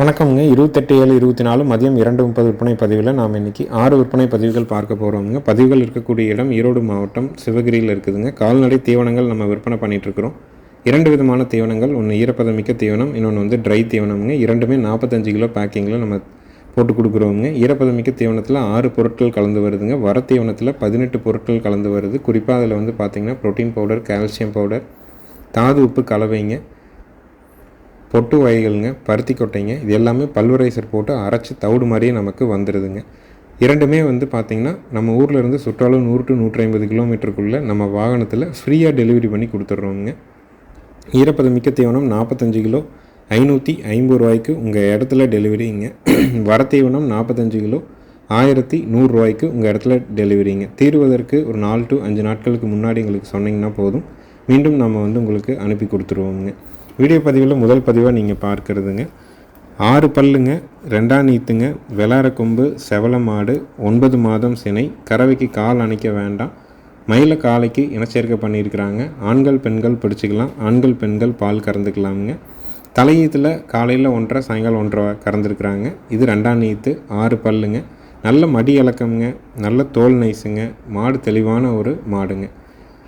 வணக்கம்ங்க. 28/7/24 மதியம் 2:30 விற்பனை பதிவில் நாம் இன்றைக்கி 6 விற்பனை பதிவுகள் பார்க்க போகிறோம்ங்க. பதிவுகள் இருக்கக்கூடிய இடம் ஈரோடு மாவட்டம் சிவகிரியில் இருக்குதுங்க. கால்நடை தீவனங்கள் நம்ம விற்பனை பண்ணிகிட்ருக்குறோம். 2 விதமான தீவனங்கள், ஒன்று ஈரப்பதமிக்க தீவனம், இன்னொன்று வந்து ட்ரை தீவனம்ங்க. இரண்டுமே 45 கிலோ பேக்கிங்கில் நம்ம போட்டு கொடுக்குறோங்க. ஈரப்பதமிக்க தீவனத்தில் 6 பொருட்கள் கலந்து வருதுங்க. வர தீவனத்தில் 18 பொருட்கள் கலந்து வருது. குறிப்பாக அதில் வந்து பார்த்திங்கன்னா ப்ரோட்டீன் பவுடர், கால்சியம் பவுடர், தாது உப்பு கலவைங்க, பொட்டு வகைகள்ங்க, பருத்தி கொட்டைங்க, இது எல்லாமே பல்வரைசர் போட்டு அரைச்சி தவிடு மாதிரியே நமக்கு வந்துடுதுங்க. இரண்டுமே வந்து பார்த்திங்கன்னா நம்ம ஊரில் இருந்து சுற்றளவு 100 to 150 கிலோமீட்டருக்குள்ளே நம்ம வாகனத்தில் ஃப்ரீயாக டெலிவரி பண்ணி கொடுத்துட்றோங்க. ஈரப்பதமிக்க தீவனம் 45 கிலோ 550 ரூபாய்க்கு உங்கள் இடத்துல டெலிவரிங்க. வர தீவனம் 45 கிலோ 1100 ரூபாய்க்கு உங்கள் இடத்துல டெலிவரிங்க. தீர்வதற்கு ஒரு 4 to 5 நாட்களுக்கு முன்னாடி எங்களுக்கு சொன்னிங்கன்னா போதும், மீண்டும் நம்ம வந்து உங்களுக்கு அனுப்பி கொடுத்துருவோங்க. வீடியோ பதிவில் முதல் பதிவாக நீங்கள் பார்க்குறதுங்க 6 பல்லுங்க, 2ஆம் நீத்துங்க, வெளார கொம்பு, செவல மாடு, 9 மாதம் சினை, கறவைக்கு கால் அணைக்க வேண்டாம், மயில காலைக்கு இனச்சேர்க்கை பண்ணியிருக்கிறாங்க. ஆண்கள் பெண்கள் பிடிச்சிக்கலாம், ஆண்கள் பெண்கள் பால் கறந்துக்கலாமுங்க. தலையீத்தில் காலையில் 1.5 சாயங்காலம் 1.5 கறந்துருக்குறாங்க. இது 2ஆம் நீத்து, 6 பல்லுங்க, நல்ல மடி இலக்கம்ங்க, நல்ல தோல் நைஸுங்க, மாடு தெளிவான ஒரு மாடுங்க.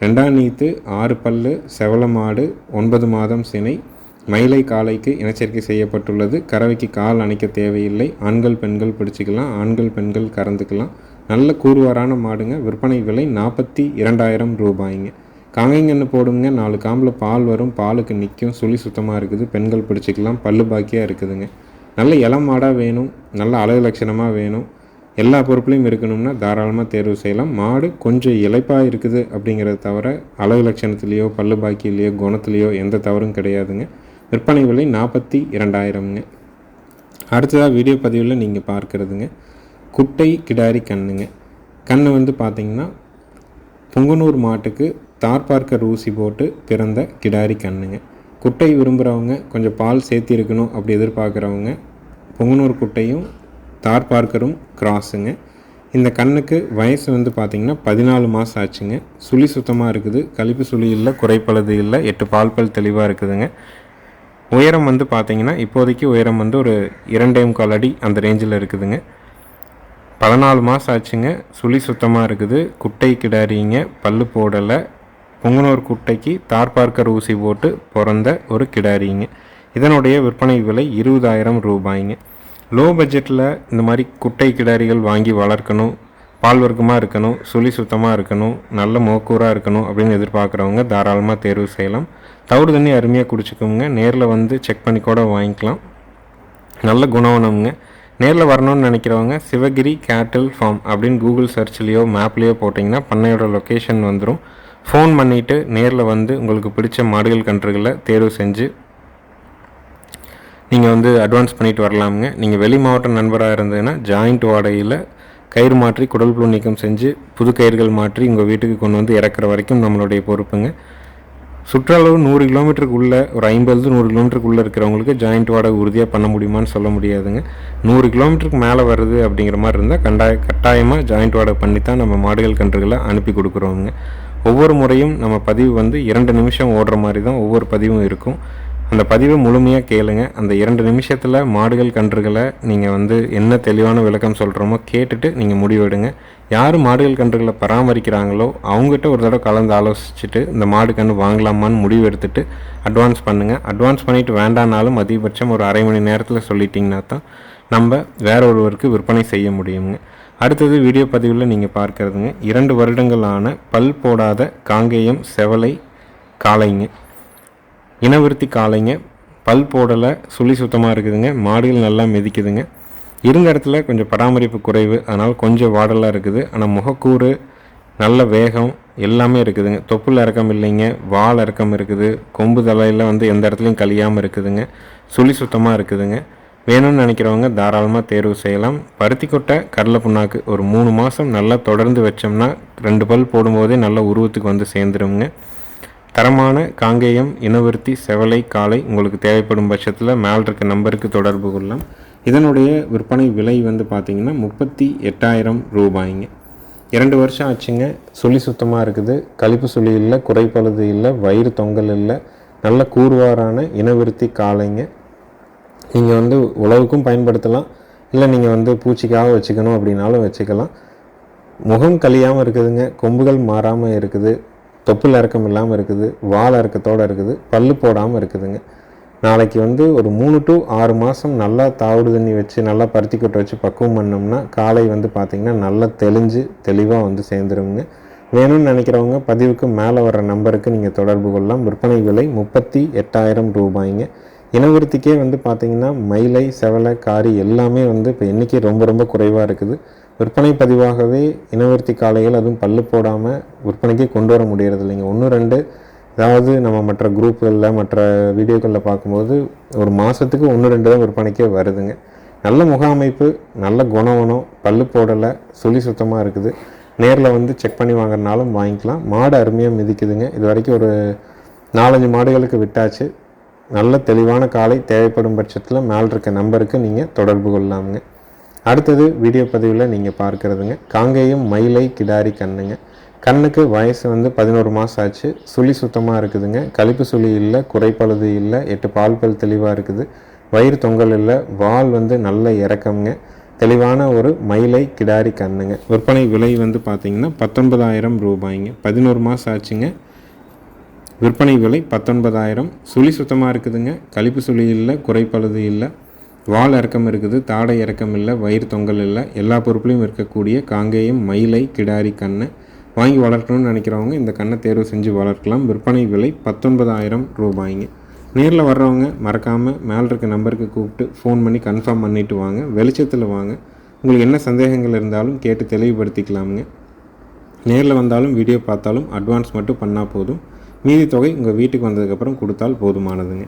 2ஆம் நீத்து, 6 பல்லு, செவல மாடு, 9 மாதம் சினை, மயிலை காலைக்கு இனச்சேர்க்கை செய்யப்பட்டுள்ளது. கறவைக்கு கால் அணைக்க தேவையில்லை. ஆண்கள் பெண்கள் பிடிச்சிக்கலாம், ஆண்கள் பெண்கள் கறந்துக்கலாம். நல்ல கூறுவாரான மாடுங்க. விற்பனை விலை 42,000 ரூபாய்ங்க. காங்கைங்கன்று போடுங்க, 4 காம்பில் பால் வரும், பாலுக்கு நிற்கும், சுழி சுத்தமாக இருக்குது, பெண்கள் பிடிச்சிக்கலாம், பல்லு பாக்கியாக இருக்குதுங்க. நல்ல இளம் மாடாக வேணும், நல்ல அழகு லட்சணமாக வேணும், எல்லா பொருட்களையும் இருக்கணும்னா தாராளமாக தேர்வு செய்யலாம். மாடு கொஞ்சம் இளைப்பாக இருக்குது அப்படிங்கிறத தவிர அழகு லட்சணத்துலேயோ பல்லு பாக்கியிலையோ குணத்துலேயோ எந்த தவறும் கிடையாதுங்க. விற்பனை விலை 42,000ங்க. அடுத்ததாக வீடியோ பதிவில் நீங்கள் பார்க்குறதுங்க குட்டை கிடாரி கண்ணுங்க. கண்ணு வந்து பார்த்திங்கன்னா புங்கனூர் மாட்டுக்கு தார்பார்க்கர் ஊசி போட்டு பிறந்த கிடாரி கண்ணுங்க. குட்டை விரும்புகிறவங்க, கொஞ்சம் பால் சேர்த்தி இருக்கணும் அப்படி எதிர்பார்க்குறவங்க புங்கனூர் குட்டையும் தார்பார்க்கரும் கிராஸுங்க. இந்த கண்ணுக்கு வயசு வந்து பார்த்திங்கன்னா 14 மாதம் ஆச்சுங்க. சுழி சுத்தமாக இருக்குது, கழிப்பு சுழி இல்லை, குறைப்பழுது இல்லை, 8 பால் தெளிவாக இருக்குதுங்க. உயரம் வந்து பார்த்திங்கன்னா இப்போதைக்கு உயரம் வந்து ஒரு 2.25 அடி அந்த ரேஞ்சில் இருக்குதுங்க. 14 மாதம் ஆச்சுங்க. சுழி சுத்தமாக இருக்குது. குட்டை கிடாரிங்க, பல்லு போடலை. புங்கனூர் குட்டைக்கு தார்பார்க்கர் ஊசி போட்டு பிறந்த ஒரு கிடாரிங்க. இதனுடைய விற்பனை விலை 20,000 ரூபாய்ங்க. லோ பட்ஜெட்டில் இந்த மாதிரி குட்டை கிடாரிகள் வாங்கி வளர்க்கணும், பால் வர்க்கமாக இருக்கணும், சுழி சுத்தமாக இருக்கணும், நல்ல மோக்கூராக இருக்கணும் அப்படின்னு எதிர்பார்க்குறவங்க தாராளமாக தேர்வு செய்யலாம். தவிடு தண்ணி அருமையாக குடிச்சிக்கோங்க. நேரில் வந்து செக் பண்ணி கூட வாங்கிக்கலாம். நல்ல குணவனம்ங்க. நேரில் வரணும்னு நினைக்கிறவங்க சிவகிரி கேட்டில் ஃபார்ம் அப்படின்னு கூகுள் சர்ச்லேயோ மேப்லேயோ போட்டிங்கன்னா பண்ணையோட லொக்கேஷன் வந்துடும். ஃபோன் பண்ணிவிட்டு நேரில் வந்து உங்களுக்கு பிடிச்ச மாடுகள் கன்றுகளை தேர்வு செஞ்சு நீங்கள் வந்து அட்வான்ஸ் பண்ணிவிட்டு வரலாமுங்க. நீங்கள் வெளி மாவட்ட நண்பராக இருந்ததுன்னா ஜாயிண்ட் வாடகையில் கயிறு மாற்றி குடல் புழு நீக்கம் செஞ்சு புது கயிறுகள் மாற்றி உங்கள் வீட்டுக்கு கொண்டு வந்து இறக்குற வரைக்கும் நம்மளுடைய பொறுப்புங்க. சுற்றளவு 100 கிலோமீட்டருக்கு உள்ளே, ஒரு 50-100 கிலோமீட்டருக்குள்ளே இருக்கிறவங்களுக்கு ஜாயிண்ட் வாடகை உறுதியாக பண்ண முடியுமான்னு சொல்ல முடியாதுங்க. 100 கிலோமீட்டருக்கு மேலே வருது அப்படிங்கிற மாதிரி இருந்தால் கட்டாயமாக ஜாயிண்ட் வாடகை பண்ணி தான் நம்ம மாடுகள் கன்றுகளை அனுப்பி கொடுக்குறோங்க. ஒவ்வொரு முறையும் நம்ம பதிவு வந்து 2 நிமிஷம் ஓடுற மாதிரி தான் ஒவ்வொரு பதிவும் இருக்கும். அந்த பதிவை முழுமையாக கேளுங்க. அந்த 2 நிமிஷத்தில் மாடுகள் கன்றுகளை நீங்கள் வந்து என்ன தெளிவான விளக்கம் சொல்கிறோமோ கேட்டுட்டு நீங்கள் முடிவெடுங்க. யார் மாடுகள் கன்றுகளை பராமரிக்கிறாங்களோ அவங்ககிட்ட ஒரு தடவை கலந்து ஆலோசிச்சுட்டு இந்த மாடு கன்று வாங்கலாமான்னு முடிவு எடுத்துகிட்டு அட்வான்ஸ் பண்ணுங்கள். அட்வான்ஸ் பண்ணிவிட்டு வேண்டானாலும் அதிகபட்சம் ஒரு அரை மணி நேரத்தில் சொல்லிட்டிங்கன்னா தான் நம்ம வேற ஒருவருக்கு விற்பனை செய்ய முடியுங்க. அடுத்தது வீடியோ பதிவில் நீங்கள் பார்க்குறதுங்க 2 வருடங்களான பல் போடாத காங்கேயம் செவலை காளைங்க. இனவிருத்தி காளைங்க, பல் போடலை, சுழி சுத்தமாக இருக்குதுங்க, மாடுகள் நல்லா மிதிக்குதுங்க. இருந்த இடத்துல கொஞ்சம் பராமரிப்பு குறைவு, அதனால் கொஞ்சம் வாடலாக இருக்குது. ஆனால் முகக்கூறு, நல்ல வேகம் எல்லாமே இருக்குதுங்க. தொப்புள் இறக்கம் இல்லைங்க, வால் இறக்கம் இருக்குது, கொம்பு தலையில் வந்து எந்த இடத்துலையும் கழியாமல் இருக்குதுங்க, சுழி சுத்தமாக இருக்குதுங்க. வேணும்னு நினைக்கிறவங்க தாராளமாக தேர்வு செய்யலாம். பருத்தி கொட்டை, கடலை புண்ணாக்கு ஒரு 3 மாதம் நல்லா தொடர்ந்து வச்சோம்னா 2 பல் போடும்போதே நல்ல உருவத்துக்கு வந்து சேர்ந்துருங்க. தரமான காங்கேயம் இனவிருத்தி செவலை காளை உங்களுக்கு தேவைப்படும் பட்சத்தில் மேல் இருக்க நம்பருக்கு தொடர்பு கொள்ளலாம். இதனுடைய விற்பனை விலை வந்து பார்த்திங்கன்னா 38,000 ரூபாய்ங்க. 2 வருஷம் ஆச்சுங்க. சுழி சுத்தமாக இருக்குது, கழிப்பு சுழி இல்லை, குறைப்பழுது இல்லை, வயிறு தொங்கல் இல்லை, நல்ல கூர்வாரான இனவிருத்தி காளைங்க. நீங்கள் வந்து உழவுக்கும் பயன்படுத்தலாம், இல்லை நீங்கள் வந்து பூச்சிக்காக வச்சுக்கணும் அப்படின்னாலும் வச்சுக்கலாம். முகம் கழியாமல் இருக்குதுங்க, கொம்புகள் மாறாமல் இருக்குது, தொப்புள் இறக்கம் இல்லாமல் இருக்குது, வால் இறக்கத்தோடு இருக்குது, பல்லு போடாமல் இருக்குதுங்க. நாளைக்கு வந்து ஒரு 3 to 6 மாதம் நல்லா தாவுடு தண்ணி வச்சு நல்லா பருத்தி கொட்டை வச்சு பக்குவம் பண்ணோம்னா காலை வந்து பார்த்திங்கன்னா நல்லா தெளிஞ்சு தெளிவாக வந்து சேர்ந்துருங்க. வேணும்னு நினைக்கிறவங்க பதிவுக்கு மேலே வர்ற நம்பருக்கு நீங்கள் தொடர்பு கொள்ளலாம். விற்பனை விலை 38,000 ரூபாய்ங்க. இனவிருத்திக்கே வந்து பார்த்திங்கன்னா மயிலை, செவலை, காரி எல்லாமே வந்து இப்போ எண்ணிக்கை ரொம்ப ரொம்ப குறைவாக இருக்குது. விற்பனை பதிவாகவே இனவிருத்தி காளைகள் அதுவும் பல்லு போடாமல் விற்பனைக்கே கொண்டு வர முடியறது இல்லைங்க. 1-2 அதாவது நம்ம மற்ற குரூப்புகளில் மற்ற வீடியோக்களில் பார்க்கும்போது ஒரு மாதத்துக்கு 1-2 தான் விற்பனைக்கே வருதுங்க. நல்ல முக அமைப்பு, நல்ல குணவனம், பல்லு போடலை, சுழி சுத்தமாக இருக்குது. நேரில் வந்து செக் பண்ணி வாங்குறதுனாலும் வாங்கிக்கலாம். மாடு அருமையாக மிதிக்குதுங்க. இது வரைக்கும் ஒரு 4-5 மாடுகளுக்கு விட்டாச்சு. நல்ல தெளிவான காலை தேவைப்படும் பட்சத்தில் மேலே இருக்க நம்பருக்கு நீங்கள் தொடர்பு கொள்ளலாமுங்க. அடுத்தது வீடியோ பதிவில் நீங்கள் பார்க்குறதுங்க காங்கேயம் மயிலை கிடாரி கண்ணுங்க. கண்ணுக்கு வயசு வந்து 11 மாதம் ஆச்சு. சுழி சுத்தமாக இருக்குதுங்க. கழிப்பு சுழி இல்லை, குறைப்பழுது இல்லை, 8 பால் பல் தெளிவாக இருக்குது. வயிறு தொங்கல் இல்லை, வால் வந்து நல்ல இறக்கம்ங்க. தெளிவான ஒரு மயிலை கிடாரி கண்ணுங்க. விற்பனை விலை வந்து பார்த்திங்கன்னா 19,000 ரூபாய்ங்க. 11 மாதம் ஆச்சுங்க. விற்பனை விலை 19,000. சுழி சுத்தமாக இருக்குதுங்க. கழிப்பு சுழி இல்லை, குறைப்பழுது இல்லை, வால் இறக்கம் இருக்குது, தாடை இறக்கம் இல்லை, வயிறு தொங்கல் இல்லை, எல்லா பொருட்களையும் இருக்கக்கூடிய காங்கேயம் மயிலை கிடாரி கண்ணை வாங்கி வளர்க்கணும்னு நினைக்கிறவங்க இந்த கண்ணை தேர்வு செஞ்சு வளர்க்கலாம். விற்பனை விலை 19,000 ரூபாய்ங்க. நேரில் வர்றவங்க மறக்காமல் மேலே இருக்க நம்பருக்கு கூப்பிட்டு ஃபோன் பண்ணி கன்ஃபார்ம் பண்ணிவிட்டு வாங்க. வெளிச்சத்தில் வாங்க. உங்களுக்கு என்ன சந்தேகங்கள் இருந்தாலும் கேட்டு தெளிவுபடுத்திக்கலாமுங்க. நேரில் வந்தாலும் வீடியோ பார்த்தாலும் அட்வான்ஸ் மட்டும் பண்ணால் போதும். மீதி தொகை உங்கள் வீட்டுக்கு வந்ததுக்கப்புறம் கொடுத்தால் போதுமானதுங்க.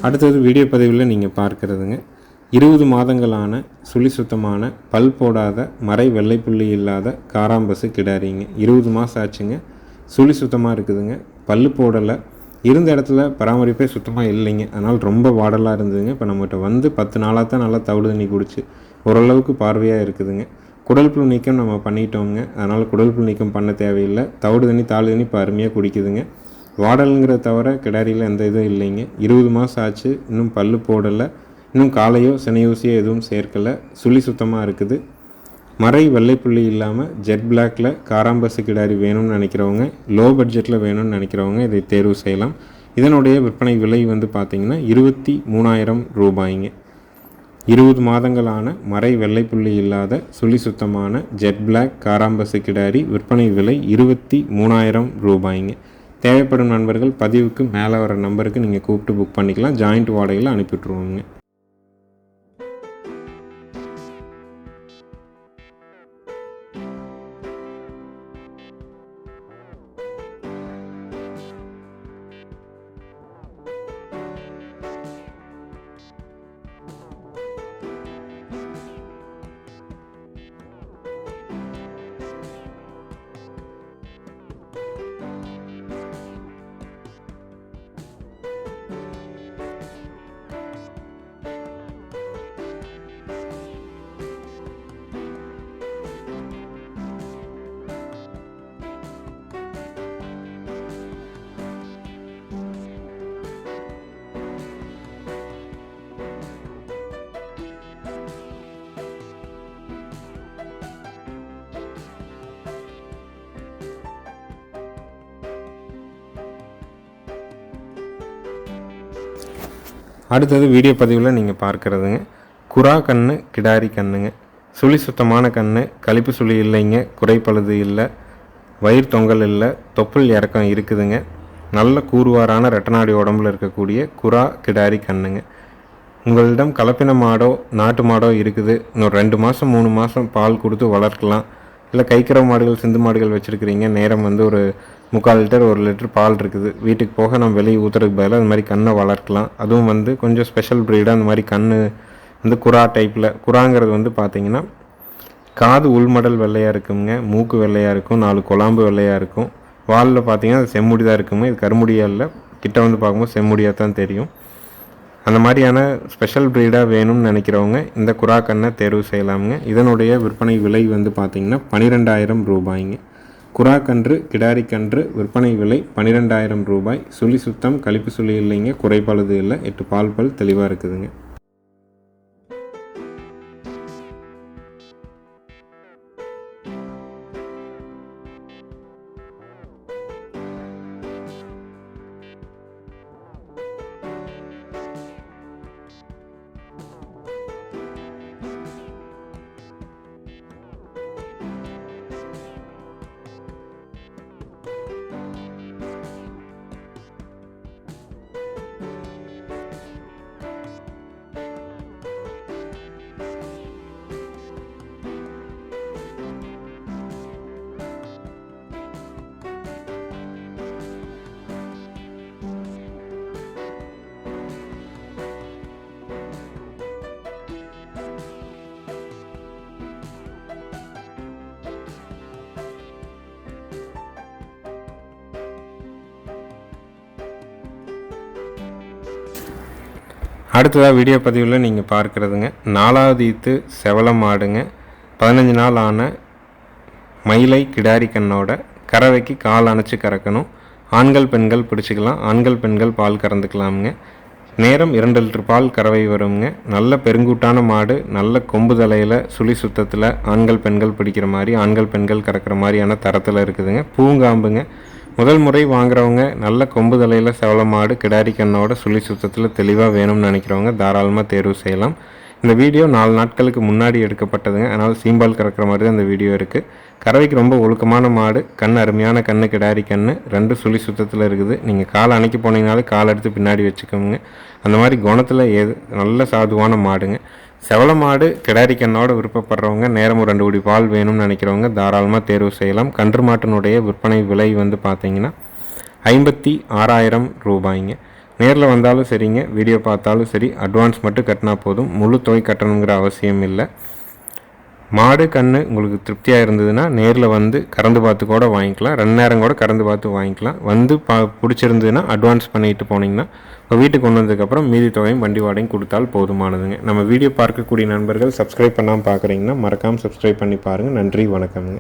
அடுத்தது வீடியோ பதிவில் நீங்கள் பார்க்குறதுங்க 20 மாதங்களான சுழி சுத்தமான பல் போடாத மறை வெள்ளைப்புள்ளி இல்லாத காராம்பசு கிடாரிங்க. 20 மாதம் ஆச்சுங்க. சுழி சுத்தமாக இருக்குதுங்க. பல் போடலை. இருந்த இடத்துல பராமரிப்பே சுத்தமாக இல்லைங்க. அதனால் ரொம்ப வாடலாக இருந்ததுங்க. இப்போ நம்மகிட்ட வந்து 10 நாளாக தான் நல்லா தவிடு தண்ணி குடிச்சு ஓரளவுக்கு பார்வையாக இருக்குதுங்க. குடல் புழு நீக்கம் நம்ம பண்ணிட்டோங்க. அதனால் குடல் புழு நீக்கம் பண்ண தேவையில்லை. தவிடு தண்ணி தாள் தண்ணி இப்போ அருமையாக குடிக்குதுங்க. வாடலுங்கிறத தவிர கிடாரியில் எந்த இதுவும் இல்லைங்க. 20 மாதம் ஆச்சு. இன்னும் பல்லு போடலை. இன்னும் காலையோ சினையூசியோ எதுவும் சேர்க்கலை. சுழி சுத்தமாக இருக்குது. மறை வெள்ளைப்புள்ளி இல்லாமல் ஜெட் பிளாக்கில் காராம்பசு கிடாரி வேணும்னு நினைக்கிறவங்க, லோ பட்ஜெட்டில் வேணும்னு நினைக்கிறவங்க இதை தேர்வு செய்யலாம். இதனுடைய விற்பனை விலை வந்து பார்த்திங்கன்னா 23,000 ரூபாய்ங்க. 20 மாதங்களான மறை வெள்ளைப்புள்ளி இல்லாத சுழி சுத்தமான ஜெட் பிளாக் காராம்பசு கிடாரி விற்பனை விலை 23,000 ரூபாய்ங்க. தேவைப்படும் நண்பர்கள் பதிவுக்கு மேலே வர நம்பருக்கு நீங்கள் கூப்பிட்டு புக் பண்ணிக்கலாம். ஜாயிண்ட் வாடகையில் அனுப்பிவிட்ருவோங்க. அடுத்தது வீடியோ பதிவில் நீங்கள் பார்க்குறதுங்க குரா கன்று கிடாரி கன்றுங்க. சுழி சுத்தமான கன்று, கழிப்பு சுழி இல்லைங்க, குறைப்பழுது இல்லை, வயிறு தொங்கல் இல்லை, தொப்புள் இறக்கம் இருக்குதுங்க. நல்ல கூறுவாரான ரெட்டநாடி உடம்பில் இருக்கக்கூடிய குரா கிடாரி கன்றுங்க. உங்களிடம் கலப்பின மாடோ நாட்டு மாடோ இருக்குது, இன்னொரு 2 மாதம் 3 மாதம் பால் கொடுத்து வளர்க்கலாம். இல்லை கைக்கறவை மாடுகள் சிந்து மாடுகள் வச்சுருக்கிறீங்க, நேரம் ஒரு 3/4 லிட்டர் 1 லிட்டர் பால் இருக்குது, வீட்டுக்கு போக நம்ம வெளியே ஊற்றுறதுக்கு பதிலாக அந்த மாதிரி கன்றை வளர்க்கலாம். அதுவும் கொஞ்சம் ஸ்பெஷல் ப்ரீடாக அந்த மாதிரி கன்று குரா டைப்பில். குராங்கிறது பார்த்திங்கன்னா காது உள்மடல் வெள்ளையாக இருக்குங்க, மூக்கு வெள்ளையாக இருக்கும், 4 குழாம்பு வெள்ளையாக இருக்கும். வாலில் பார்த்திங்கன்னா அது செம்முடி தான் இருக்குங்க, இது கருமுடியாக இல்லை. கிட்ட பார்க்கும்போது செம்முடியாக தான் தெரியும். அந்த மாதிரியான ஸ்பெஷல் ப்ரீடாக வேணும்னு நினைக்கிறவங்க இந்த குரா கன்றை தேர்வு செய்யலாமுங்க. இதனுடைய விற்பனை விலை பார்த்திங்கன்னா 12,000 ரூபாய்ங்க. குரா கன்று கிடாரி கன்று விற்பனை விலை 12,000 ரூபாய். சுழி சுத்தம், கழிப்பு சுழி இல்லைங்க, குறைப்பழுது இல்லை, 8 பால் பல் தெளிவாக இருக்குதுங்க. அடுத்ததாக வீடியோ பதிவில் நீங்கள் பார்க்குறதுங்க 4வது ஈத்து செவல மாடுங்க. 15 நாள் ஆன மயிலை கிடாரி கண்ணோட கறவைக்கு கால் அணைச்சி கறக்கணும். ஆண்கள் பெண்கள் பிடிச்சிக்கலாம், ஆண்கள் பெண்கள் பால் கறந்துக்கலாமுங்க. நேரம் 2 லிட்டர் பால் கறவை வருங்க. நல்ல பெருங்கூட்டான மாடு, நல்ல கொம்பு தலையில் சுழி சுத்தத்தில் ஆண்கள் பெண்கள் பிடிக்கிற மாதிரி, ஆண்கள் பெண்கள் கறக்கிற மாதிரியான தரத்தில் இருக்குதுங்க. பூங்காம்புங்க. முதல் முறை வாங்குறவங்க நல்ல கொம்பு தலையில் செவல மாடு கிடாரி கண்ணோட சுழி சுத்தத்தில் தெளிவாக வேணும்னு நினைக்கிறவங்க தாராளமாக தேர்வு செய்யலாம். இந்த வீடியோ 4 நாட்களுக்கு முன்னாடி எடுக்கப்பட்டதுங்க, அதனால் சீம்பால் கறக்கிற மாதிரி தான் இந்த வீடியோ இருக்குது. கறவைக்கு ரொம்ப ஒழுக்கமான மாடு, கண் அருமையான கன்று, கிடாரி கன்று, 2 சுழி சுத்தத்தில் இருக்குது. நீங்கள் காலை அணைக்கி போனீங்கனாலே கால் எடுத்து பின்னாடி வச்சுக்கோங்க. அந்த மாதிரி குணத்தில் நல்ல சாதுவான மாடுங்க. செவல மாடு கிடாரி கண்ணோட விருப்பப்படுறவங்க, நேரம் 2 குடி பால் வேணும்னு நினைக்கிறவங்க தாராளமாக தேர்வு செய்யலாம். கன்று மாட்டினுடைய விற்பனை விலை பார்த்தீங்கன்னா 56,000 ரூபாய்ங்க. நேரில் வந்தாலும் சரிங்க, வீடியோ பார்த்தாலும் சரி, அட்வான்ஸ் மட்டும் கட்டினா போதும், முழு தொகை கட்டணுங்கிற அவசியம் இல்லை. மாடு கன்று உங்களுக்கு திருப்தியாக இருந்ததுன்னா நேரில் கறந்து பார்த்து கூட வாங்கிக்கலாம். 2 நேரம் கூட கறந்து பார்த்து வாங்கிக்கலாம். பிடிச்சிருந்ததுன்னா அட்வான்ஸ் பண்ணிட்டு போனீங்கன்னா உங்கள் வீட்டுக்கு கொண்டு வந்ததுக்கப்புறம் மீதி தொகையும் வண்டி வாடகையும் கொடுத்தால் போதுமானதுங்க. நம்ம வீடியோ பார்க்கக்கூடிய நண்பர்கள் சப்ஸ்கிரைப் பண்ணாமல் பார்க்குறீங்கன்னா மறக்காமல் சப்ஸ்கிரைப் பண்ணி பாருங்கள். நன்றி, வணக்கம்ங்க.